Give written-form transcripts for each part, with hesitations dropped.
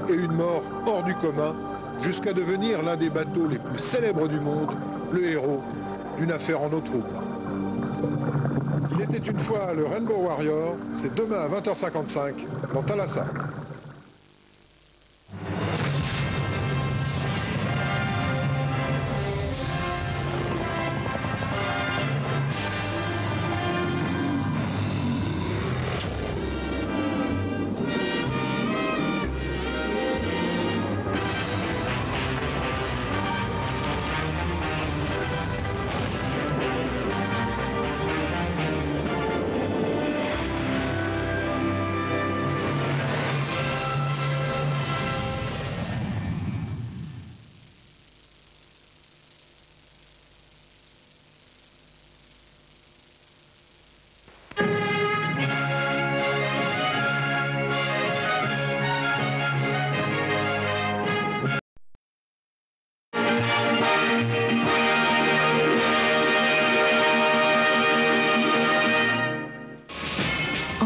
et une mort hors du commun, jusqu'à devenir l'un des bateaux les plus célèbres du monde, le héros d'une affaire en eau trouble. Il était une fois le Rainbow Warrior, c'est demain à 20h55 dans Thalassa.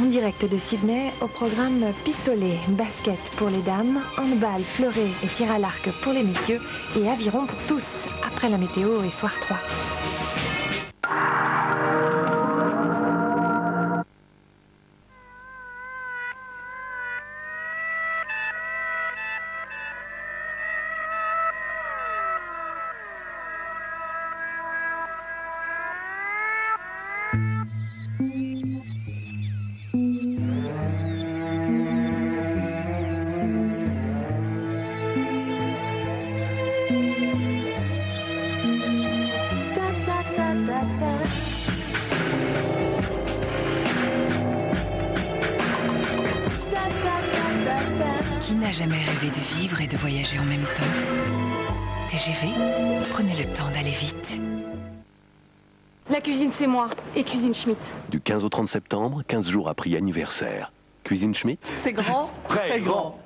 Direct de Sydney, au programme pistolet, basket pour les dames, handball, fleuret et tir à l'arc pour les messieurs et aviron pour tous, après la météo et soir 3. Qui n'a jamais rêvé de vivre et de voyager en même temps? TGV, prenez le temps d'aller vite. La cuisine, c'est moi, et Cuisine Schmitt. Du 15 au 30 septembre, 15 jours à prix anniversaire. Cuisine Schmitt. C'est grand, très grand.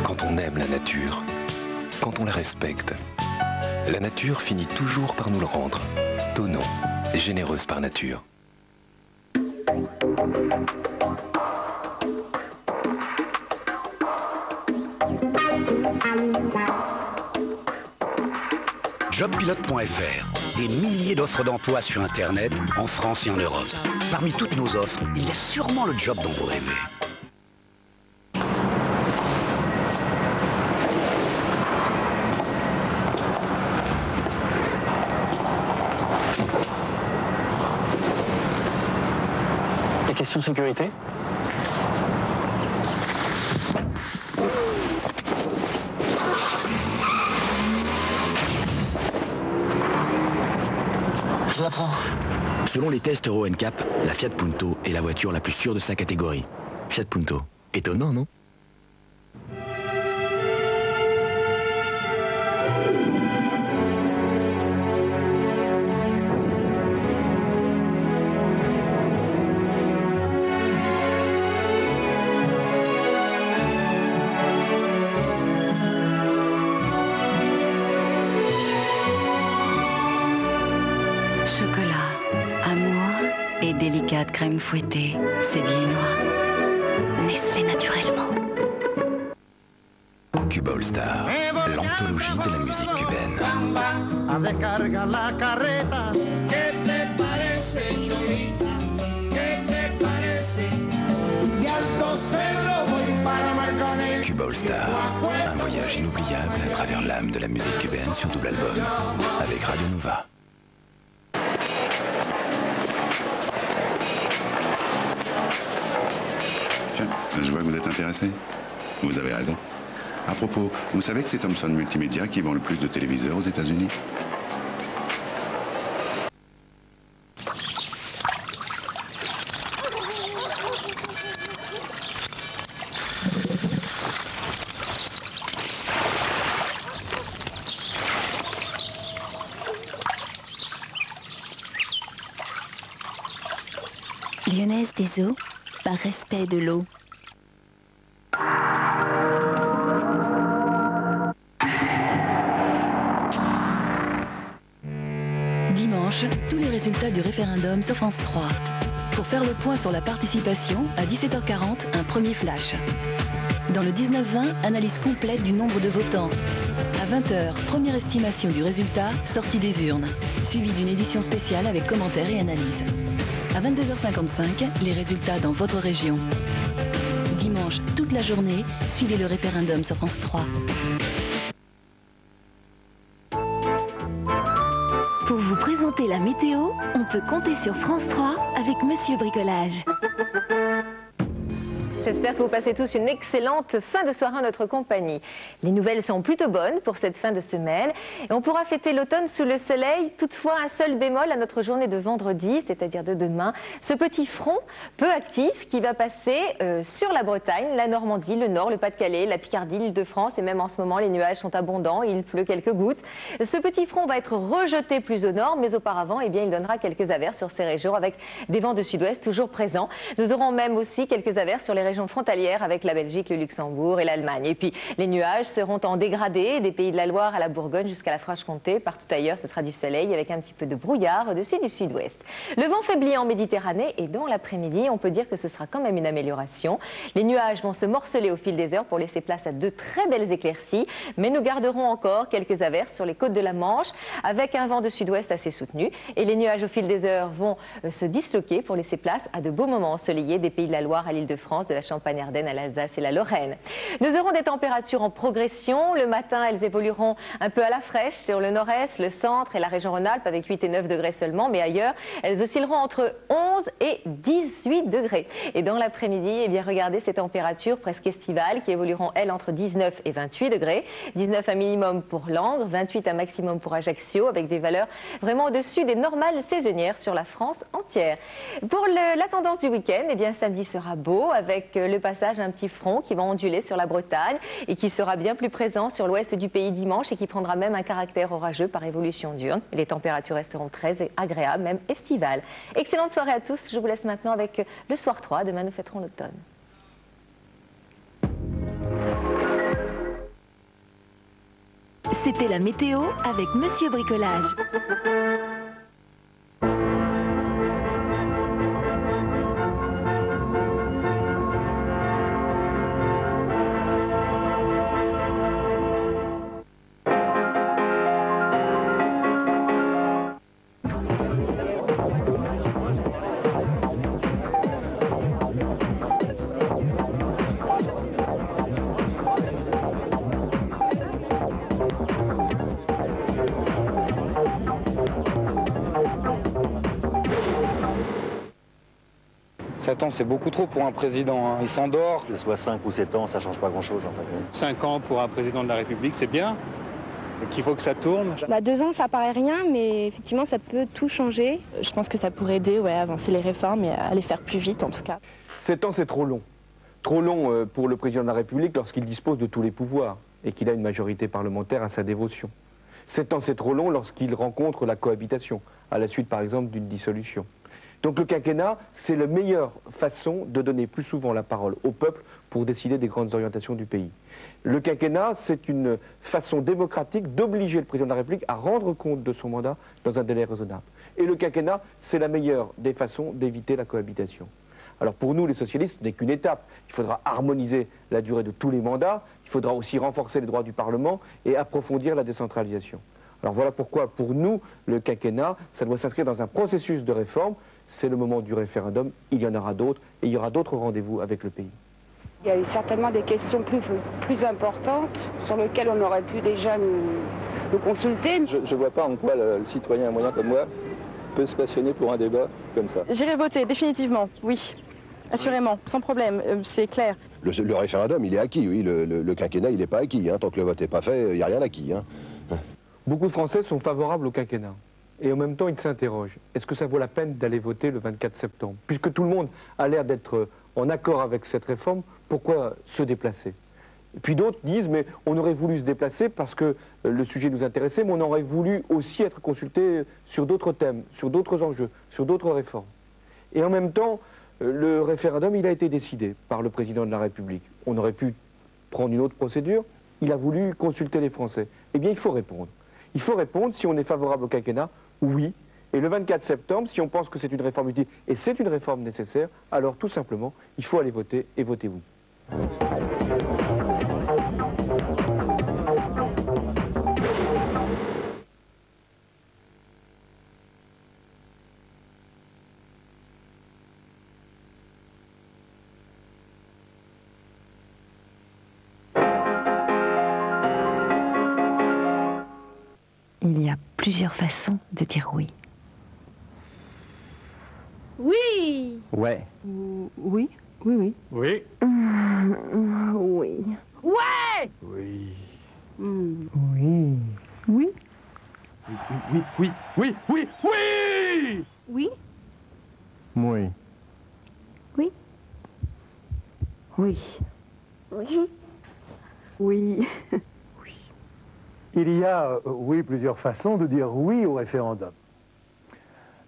Quand on aime la nature, quand on la respecte, la nature finit toujours par nous le rendre. Tonneau, généreuse par nature. Jobpilote.fr. Des milliers d'offres d'emploi sur Internet, en France et en Europe. Parmi toutes nos offres, il y a sûrement le job dont vous rêvez. Et question sécurité ? Je la prends. Selon les tests Euro NCAP, la Fiat Punto est la voiture la plus sûre de sa catégorie. Fiat Punto. Étonnant, non ? Délicate crème fouettée, c'est viennois. Nestlé naturellement. Cuba All Star, l'anthologie de la musique cubaine. Cuba All Star, un voyage inoubliable à travers l'âme de la musique cubaine sur double album, avec Radio Nova. Tiens, je vois que vous êtes intéressé. Vous avez raison. À propos, vous savez que c'est Thomson Multimédia qui vend le plus de téléviseurs aux États-Unis? Lyonnaise des eaux, par respect de l'eau. Dimanche, tous les résultats du référendum sur France 3. Pour faire le point sur la participation, à 17h40, un premier flash. Dans le 19-20, analyse complète du nombre de votants. À 20h, première estimation du résultat, sortie des urnes, suivie d'une édition spéciale avec commentaires et analyses. À 22h55, les résultats dans votre région. Dimanche, toute la journée, suivez le référendum sur France 3. Pour vous présenter la météo, on peut compter sur France 3 avec Monsieur Bricolage. J'espère que vous passez tous une excellente fin de soirée en notre compagnie. Les nouvelles sont plutôt bonnes pour cette fin de semaine et on pourra fêter l'automne sous le soleil. Toutefois, un seul bémol à notre journée de vendredi, c'est-à-dire de demain, ce petit front peu actif qui va passer sur la Bretagne, la Normandie, le Nord, le Pas-de-Calais, la Picardie, l'Île-de-France et même en ce moment les nuages sont abondants, il pleut quelques gouttes. Ce petit front va être rejeté plus au nord, mais auparavant, eh bien, il donnera quelques averses sur ces régions avec des vents de sud-ouest toujours présents. Nous aurons même aussi quelques averses sur les régions frontalières avec la Belgique, le Luxembourg et l'Allemagne. Et puis les nuages seront en dégradé des pays de la Loire à la Bourgogne jusqu'à la Franche-Comté. Partout ailleurs, ce sera du soleil avec un petit peu de brouillard au-dessus du sud-ouest. Le vent faiblit en Méditerranée et dans l'après-midi, on peut dire que ce sera quand même une amélioration. Les nuages vont se morceler au fil des heures pour laisser place à de très belles éclaircies, mais nous garderons encore quelques averses sur les côtes de la Manche avec un vent de sud-ouest assez soutenu. Et les nuages au fil des heures vont se disloquer pour laisser place à de beaux moments ensoleillés des pays de la Loire à l'Île-de-France, de la Champagne-Ardenne à l'Alsace et la Lorraine. Nous aurons des températures en progression. Le matin, elles évolueront un peu à la fraîche sur le nord-est, le centre et la région Rhône-Alpes avec 8 et 9 degrés seulement, mais ailleurs, elles oscilleront entre 11 et 18 degrés. Et dans l'après-midi, eh bien, regardez ces températures presque estivales qui évolueront, elles, entre 19 et 28 degrés. 19 un minimum pour Langres, 28 un maximum pour Ajaccio, avec des valeurs vraiment au-dessus des normales saisonnières sur la France entière. Pour la tendance du week-end, eh bien, samedi sera beau avec le passage d'un petit front qui va onduler sur la Bretagne et qui sera bien plus présent sur l'ouest du pays dimanche et qui prendra même un caractère orageux par évolution diurne. Les températures resteront très agréables, même estivales. Excellente soirée à tous. Je vous laisse maintenant avec le soir 3. Demain, nous fêterons l'automne. C'était la météo avec Monsieur Bricolage. C'est beaucoup trop pour un président, hein. Il s'endort. Que ce soit 5 ou 7 ans, ça change pas grand-chose en fait. 5 ans pour un président de la République, c'est bien. Qu'il faut que ça tourne. 2 ans, ça paraît rien, mais effectivement, ça peut tout changer. Je pense que ça pourrait aider à avancer les réformes et à les faire plus vite, en tout cas. 7 ans, c'est trop long. Trop long pour le président de la République lorsqu'il dispose de tous les pouvoirs et qu'il a une majorité parlementaire à sa dévotion. 7 ans, c'est trop long lorsqu'il rencontre la cohabitation, à la suite, par exemple, d'une dissolution. Donc le quinquennat, c'est la meilleure façon de donner plus souvent la parole au peuple pour décider des grandes orientations du pays. Le quinquennat, c'est une façon démocratique d'obliger le président de la République à rendre compte de son mandat dans un délai raisonnable. Et le quinquennat, c'est la meilleure des façons d'éviter la cohabitation. Alors pour nous, les socialistes, ce n'est qu'une étape. Il faudra harmoniser la durée de tous les mandats, il faudra aussi renforcer les droits du Parlement et approfondir la décentralisation. Alors voilà pourquoi, pour nous, le quinquennat, ça doit s'inscrire dans un processus de réforme. C'est le moment du référendum, il y en aura d'autres, et il y aura d'autres rendez-vous avec le pays. Il y a certainement des questions plus importantes sur lesquelles on aurait pu déjà nous consulter. Je ne vois pas en quoi le citoyen moyen comme moi peut se passionner pour un débat comme ça. J'irai voter, définitivement, oui. Assurément, sans problème, c'est clair. Le référendum, il est acquis, oui. Le quinquennat, il n'est pas acquis. Hein. Tant que le vote n'est pas fait, il n'y a rien acquis. Hein. Beaucoup de Français sont favorables au quinquennat. Et en même temps, ils s'interrogent. Est-ce que ça vaut la peine d'aller voter le 24 septembre? Puisque tout le monde a l'air d'être en accord avec cette réforme, pourquoi se déplacer? Et puis d'autres disent, mais on aurait voulu se déplacer parce que le sujet nous intéressait, mais on aurait voulu aussi être consulté sur d'autres thèmes, sur d'autres enjeux, sur d'autres réformes. Et en même temps, le référendum, il a été décidé par le président de la République. On aurait pu prendre une autre procédure. Il a voulu consulter les Français. Eh bien, il faut répondre. Il faut répondre, si on est favorable au quinquennat, oui, Et le 24 septembre, si on pense que c'est une réforme utile, et c'est une réforme nécessaire, alors tout simplement, il faut aller voter, et votez-vous. Il y a plusieurs façons de dire oui. Oui. Ouais. Oui, oui, oui. Oui. Oui. Ouais. Oui. Oui. Oui. Oui. Oui, oui, oui, oui, oui. Oui. Oui. Oui. Oui. Oui. Oui. Il y a, oui, plusieurs façons de dire oui au référendum.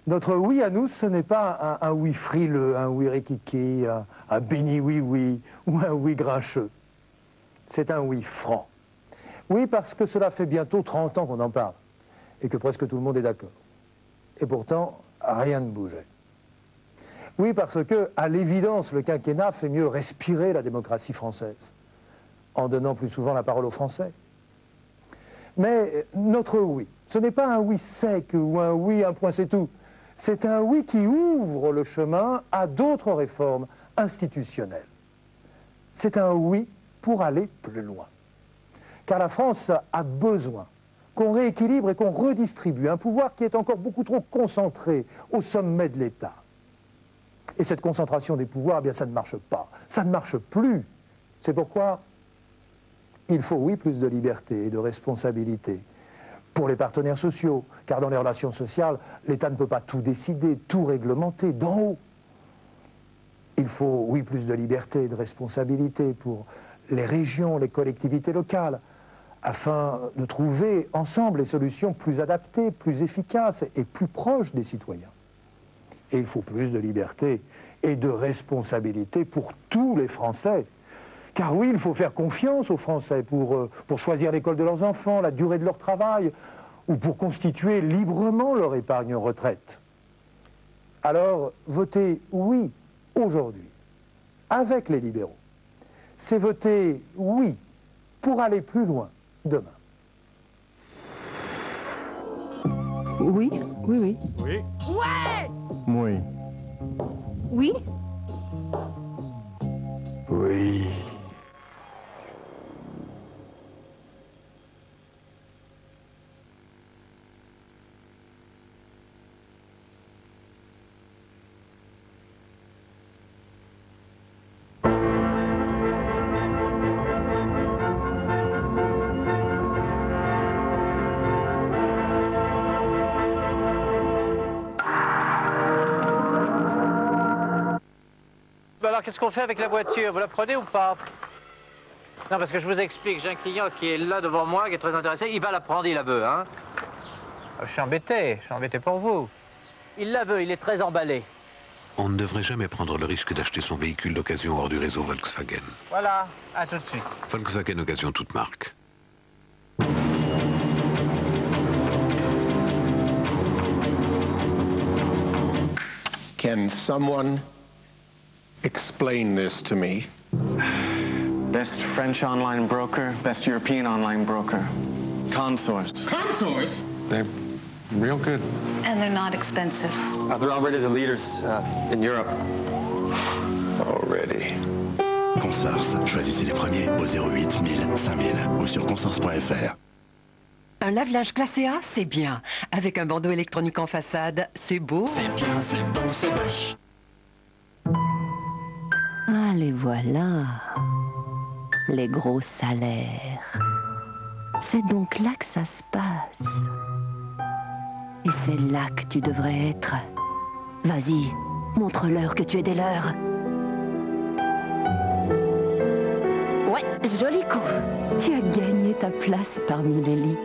Notre oui à nous, ce n'est pas un oui frileux, un oui rikiki, un béni oui-oui ou un oui grincheux. C'est un oui franc. Oui, parce que cela fait bientôt 30 ans qu'on en parle et que presque tout le monde est d'accord. Et pourtant, rien ne bougeait. Oui, parce que, à l'évidence, le quinquennat fait mieux respirer la démocratie française en donnant plus souvent la parole aux Français. Mais notre oui, ce n'est pas un oui sec ou un oui, un point c'est tout. C'est un oui qui ouvre le chemin à d'autres réformes institutionnelles. C'est un oui pour aller plus loin. Car la France a besoin qu'on rééquilibre et qu'on redistribue un pouvoir qui est encore beaucoup trop concentré au sommet de l'État. Et cette concentration des pouvoirs, eh bien, ça ne marche pas. Ça ne marche plus. C'est pourquoi il faut, oui, plus de liberté et de responsabilité pour les partenaires sociaux, car dans les relations sociales, l'État ne peut pas tout décider, tout réglementer d'en haut. Il faut, oui, plus de liberté et de responsabilité pour les régions, les collectivités locales, afin de trouver ensemble les solutions plus adaptées, plus efficaces et plus proches des citoyens. Et il faut plus de liberté et de responsabilité pour tous les Français. Car oui, il faut faire confiance aux Français pour choisir l'école de leurs enfants, la durée de leur travail, ou pour constituer librement leur épargne retraite. Alors, voter oui aujourd'hui, avec les libéraux, c'est voter oui pour aller plus loin demain. Oui, oui, oui. Oui. Ouais. Oui. Oui. Oui. Alors qu'est-ce qu'on fait avec la voiture? Vous la prenez ou pas? Non, parce que je vous explique, j'ai un client qui est là devant moi, qui est très intéressé, il va la prendre, il la veut, hein. Je suis embêté pour vous. Il la veut, il est très emballé. On ne devrait jamais prendre le risque d'acheter son véhicule d'occasion hors du réseau Volkswagen. Voilà, à tout de suite. Volkswagen Occasion toute marque. Can someone explain this to me? Best French online broker, best European online broker. Consors. Consors? They're real good. And they're not expensive. They're already the leaders in Europe. Already. Consors, choisissez les premiers au 08 1000 5000 ou sur consors.fr. Un lave-linge classé A, c'est bien. Avec un bandeau électronique en façade, c'est beau. C'est bien, c'est beau, c'est moche. Ah, les voilà. Les gros salaires. C'est donc là que ça se passe. Et c'est là que tu devrais être. Vas-y, montre-leur que tu es des leurs. Ouais, joli coup. Tu as gagné ta place parmi l'élite.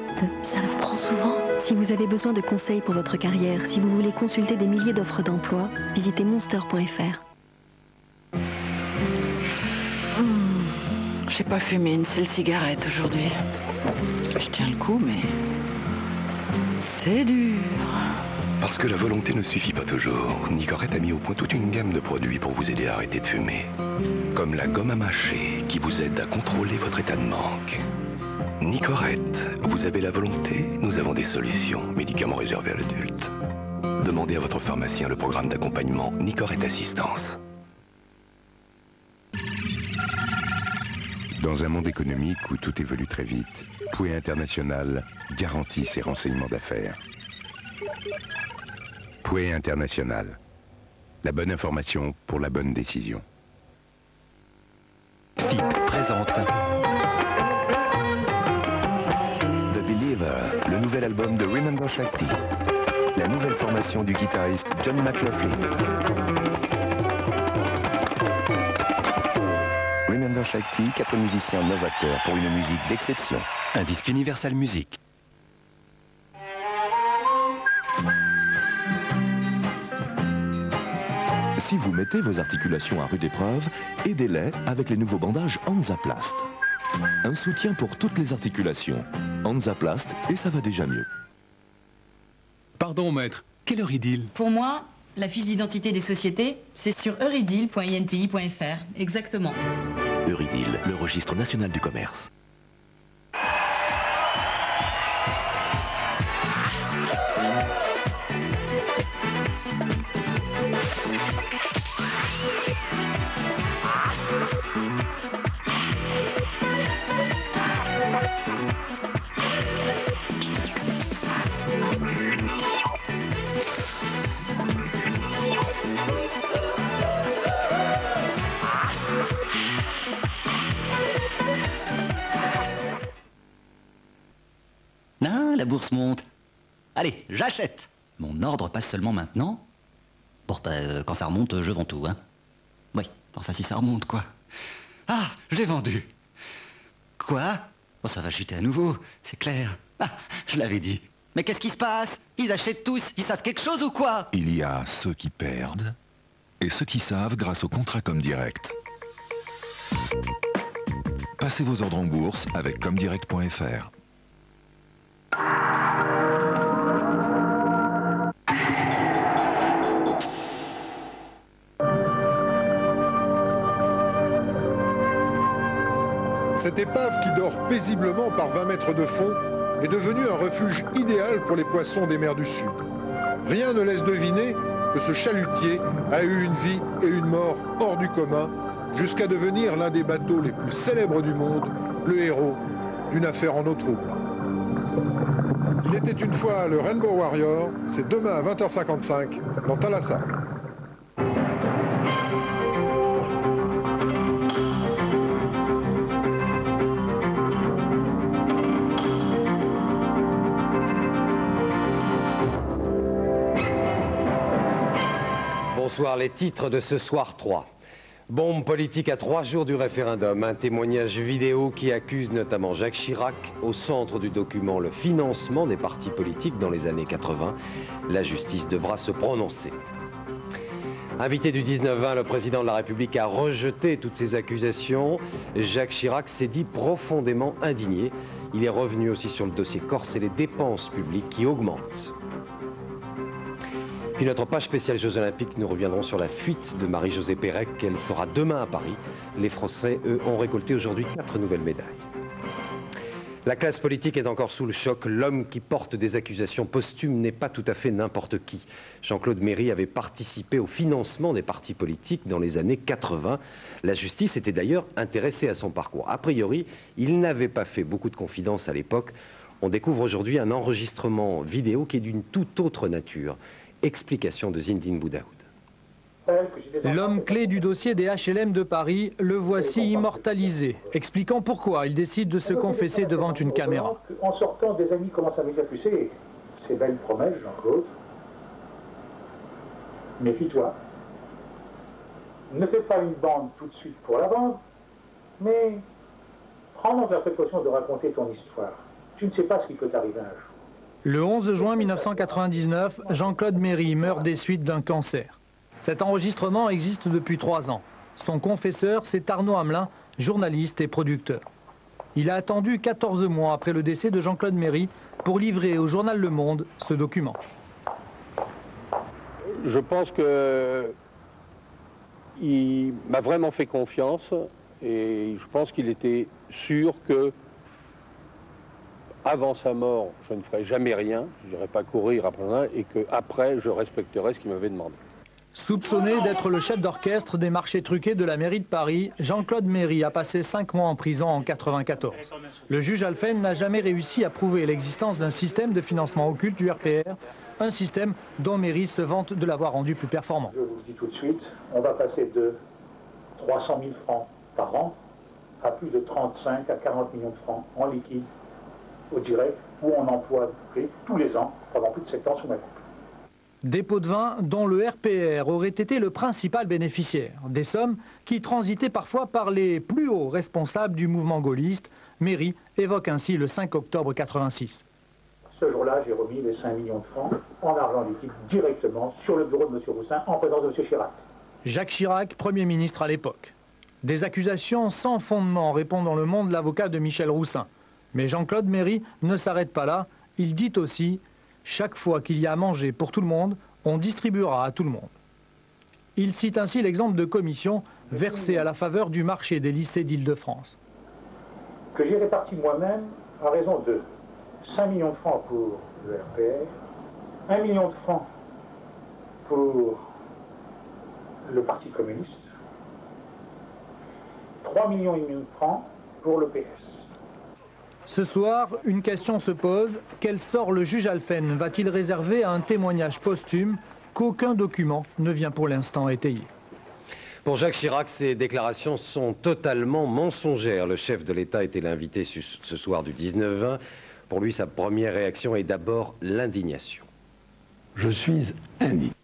Ça me prend souvent. Si vous avez besoin de conseils pour votre carrière, si vous voulez consulter des milliers d'offres d'emploi, visitez monster.fr. J'ai pas fumé une seule cigarette aujourd'hui. Je tiens le coup, mais c'est dur. Parce que la volonté ne suffit pas toujours, Nicorette a mis au point toute une gamme de produits pour vous aider à arrêter de fumer. Comme la gomme à mâcher qui vous aide à contrôler votre état de manque. Nicorette, vous avez la volonté, nous avons des solutions. Médicaments réservés à l'adulte. Demandez à votre pharmacien le programme d'accompagnement Nicorette Assistance. Dans un monde économique où tout évolue très vite, Pouet International garantit ses renseignements d'affaires. Pouet International. La bonne information pour la bonne décision. FIP présente The Believer, le nouvel album de Remember Shakti. La nouvelle formation du guitariste John McLaughlin. Remember Shakti, 4 musiciens novateurs pour une musique d'exception. Un disque Universal Music. Si vous mettez vos articulations à rude épreuve, aidez-les avec les nouveaux bandages Hansaplast. Un soutien pour toutes les articulations. Hansaplast et ça va déjà mieux. Pardon maître, quelle heure il? Pour moi, la fiche d'identité des sociétés, c'est sur euridil.inpi.fr, exactement. Euridil, le registre national du commerce. Ah, la bourse monte. Allez, j'achète. Mon ordre passe seulement maintenant. Bon, quand ça remonte, je vends tout, hein. Oui, enfin si ça remonte, quoi. Ah, j'ai vendu. Quoi? Oh, ça va chuter à nouveau, c'est clair. Ah, je l'avais dit. Mais qu'est-ce qui se passe? Ils achètent tous, ils savent quelque chose ou quoi? Il y a ceux qui perdent et ceux qui savent grâce au contrat Comdirect. Passez vos ordres en bourse avec comdirect.fr. Cette épave qui dort paisiblement par 20 mètres de fond est devenue un refuge idéal pour les poissons des mers du Sud. Rien ne laisse deviner que ce chalutier a eu une vie et une mort hors du commun, jusqu'à devenir l'un des bateaux les plus célèbres du monde, le héros d'une affaire en eau trouble. Il était une fois le Rainbow Warrior, c'est demain à 20h55 dans Thalassa. Bonsoir, les titres de ce soir 3. Bombe politique à 3 jours du référendum. Un témoignage vidéo qui accuse notamment Jacques Chirac. Au centre du document, le financement des partis politiques dans les années 80. La justice devra se prononcer. Invité du 19-20, le président de la République a rejeté toutes ces accusations. Jacques Chirac s'est dit profondément indigné. Il est revenu aussi sur le dossier Corse et les dépenses publiques qui augmentent. Puis notre page spéciale Jeux Olympiques, nous reviendrons sur la fuite de Marie-Josée Pérec. Elle sera demain à Paris. Les Français, eux, ont récolté aujourd'hui 4 nouvelles médailles. La classe politique est encore sous le choc. L'homme qui porte des accusations posthumes n'est pas tout à fait n'importe qui. Jean-Claude Méry avait participé au financement des partis politiques dans les années 80. La justice était d'ailleurs intéressée à son parcours. A priori, il n'avait pas fait beaucoup de confidences à l'époque. On découvre aujourd'hui un enregistrement vidéo qui est d'une toute autre nature. Explication de Zindine Boudaoud. L'homme clé du dossier des HLM de Paris, le voici immortalisé, expliquant pourquoi il décide de se confesser devant une caméra. En sortant, des amis commencent à me dire, tu sais, ces belles promesses, Jean-Claude, méfie-toi. Ne fais pas une bande tout de suite pour la vendre, mais prends donc la précaution de raconter ton histoire. Tu ne sais pas ce qui peut t'arriver un jour. Le 11 juin 1999, Jean-Claude Méry meurt des suites d'un cancer. Cet enregistrement existe depuis 3 ans. Son confesseur, c'est Arnaud Hamelin, journaliste et producteur. Il a attendu 14 mois après le décès de Jean-Claude Méry pour livrer au journal Le Monde ce document. Je pense que il m'a vraiment fait confiance et je pense qu'il était sûr que avant sa mort, je ne ferais jamais rien, je n'irais pas courir après rien, et qu'après, je respecterais ce qu'il m'avait demandé. Soupçonné d'être le chef d'orchestre des marchés truqués de la mairie de Paris, Jean-Claude Méry a passé 5 mois en prison en 1994. Le juge Alphen n'a jamais réussi à prouver l'existence d'un système de financement occulte du RPR, un système dont Méry se vante de l'avoir rendu plus performant. Je vous le dis tout de suite, on va passer de 300 000 francs par an à plus de 35 à 40 millions de francs en liquide au direct, où on emploie tous les ans, pendant plus de 7 ans sous ma coupe. Des pots de vin dont le RPR aurait été le principal bénéficiaire. Des sommes qui transitaient parfois par les plus hauts responsables du mouvement gaulliste. Méry évoque ainsi le 5 octobre 86. Ce jour-là, j'ai remis les 5 millions de francs en argent liquide directement sur le bureau de M. Roussin en présence de M. Chirac. Jacques Chirac, Premier ministre à l'époque. Des accusations sans fondement, répond dans Le Monde l'avocat de Michel Roussin. Mais Jean-Claude Méry ne s'arrête pas là. Il dit aussi « Chaque fois qu'il y a à manger pour tout le monde, on distribuera à tout le monde ». Il cite ainsi l'exemple de commissions versées à la faveur du marché des lycées d'Île-de-France. Que j'ai réparti moi-même à raison de 5 millions de francs pour le RPR, 1 million de francs pour le Parti communiste, 3,5 millions de francs pour le PS. Ce soir, une question se pose. Quel sort le juge Alphen va-t-il réserver à un témoignage posthume qu'aucun document ne vient pour l'instant étayer? Pour Jacques Chirac, ces déclarations sont totalement mensongères. Le chef de l'État était l'invité ce soir du 19-20. Pour lui, sa première réaction est d'abord l'indignation. Je suis indigné.